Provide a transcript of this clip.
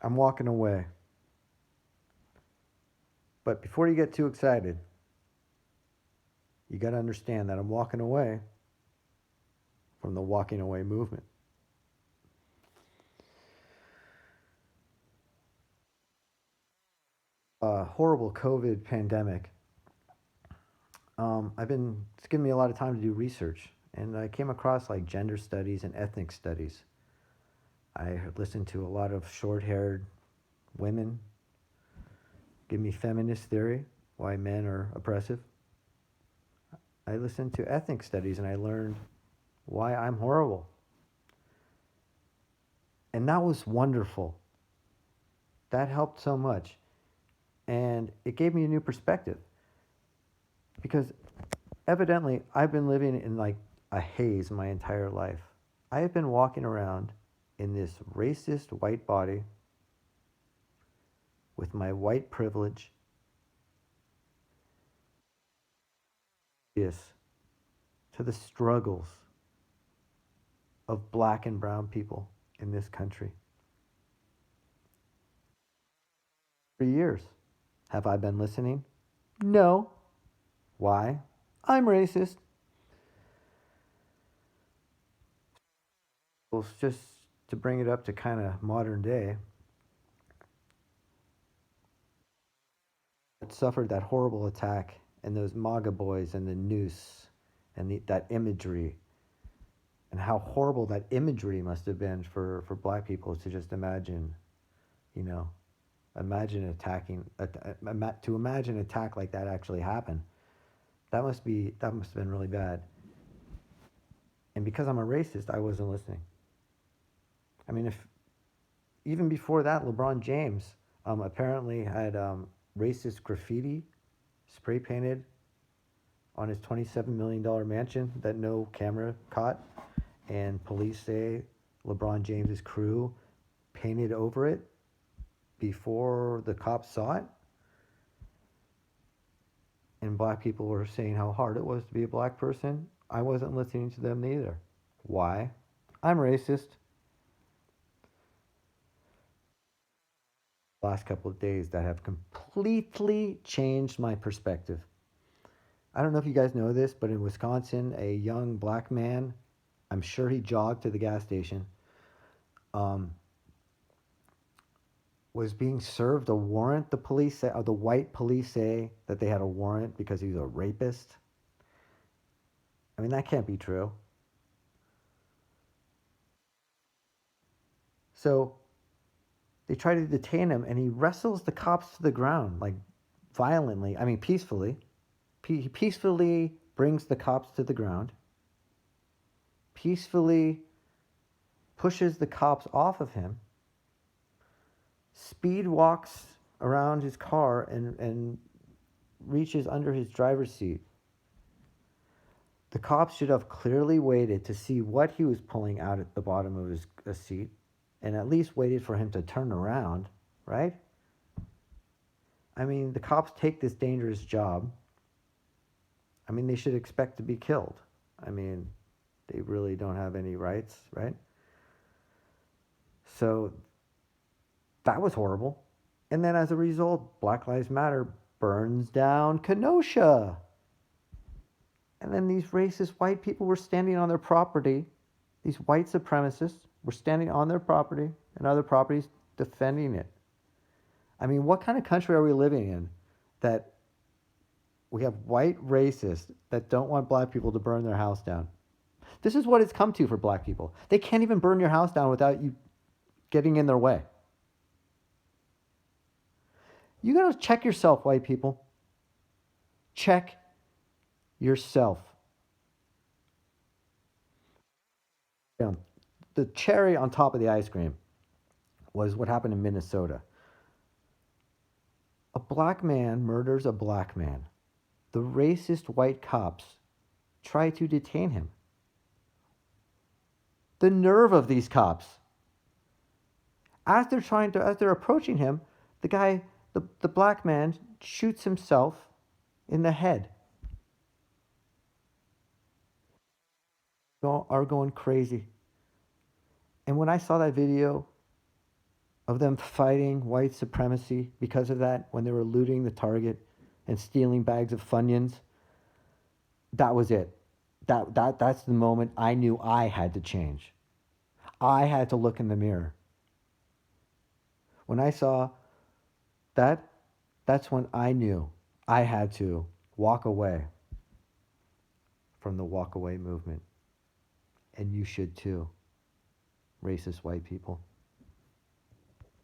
I'm walking away. But before you get too excited, you got to understand that I'm walking away from the walking away movement. Horrible COVID pandemic. It's given me a lot of time to do research, and I came across like gender studies and ethnic studies. I listened to a lot of short-haired women give me feminist theory, why men are oppressive. I listened to ethnic studies and I learned why I'm horrible. And that was wonderful. That helped so much. And it gave me a new perspective because evidently I've been living in like a haze my entire life. I have been walking around in this racist white body with my white privilege. Yes, to the struggles of black and brown people in this country. For years. Have I been listening? No. Why? I'm racist. Well, just to bring it up to kind of modern day, it suffered that horrible attack and those MAGA boys and the noose and that imagery and how horrible that imagery must have been for black people to just imagine, you know, imagine attacking, to imagine an attack like that actually happen. That must have been really bad. And because I'm a racist, I wasn't listening. I mean, if even before that, LeBron James apparently had racist graffiti spray painted on his $27 million mansion that no camera caught. And police say LeBron James's crew painted over it before the cops saw it. And black people were saying how hard it was to be a black person. I wasn't listening to them either. Why? I'm racist. Last couple of days that have completely changed my perspective. I don't know if you guys know this, but in Wisconsin, a young black man, I'm sure he jogged to the gas station, um, was being served a warrant. The police say, or the white police say that they had a warrant because he's a rapist. I mean, that can't be true. So they try to detain him, and he wrestles the cops to the ground, like violently. I mean, peacefully. He peacefully brings the cops to the ground, peacefully pushes the cops off of him, speed walks around his car and reaches under his driver's seat. The cops should have clearly waited to see what he was pulling out at the bottom of his seat and at least waited for him to turn around, right? I mean, the cops take this dangerous job. I mean, they should expect to be killed. I mean, they really don't have any rights, right? So that was horrible. And then as a result, Black Lives Matter burns down Kenosha. And then these racist white people were standing on their property. These white supremacists were standing on their property and other properties defending it. I mean, what kind of country are we living in that we have white racists that don't want black people to burn their house down? This is what it's come to for black people. They can't even burn your house down without you getting in their way. You gotta check yourself, white people. Check yourself. You know, the cherry on top of the ice cream was what happened in Minnesota. A black man murders a black man. The racist white cops try to detain him. The nerve of these cops. As they're approaching him, the black man shoots himself in the head. Are going crazy. And when I saw that video, of them fighting white supremacy because of that when they were looting the Target and stealing bags of Funyuns. That was it. That's the moment I knew I had to change. I had to look in the mirror. When I saw that, that's when I knew I had to walk away from the walkaway movement. And you should too, racist white people.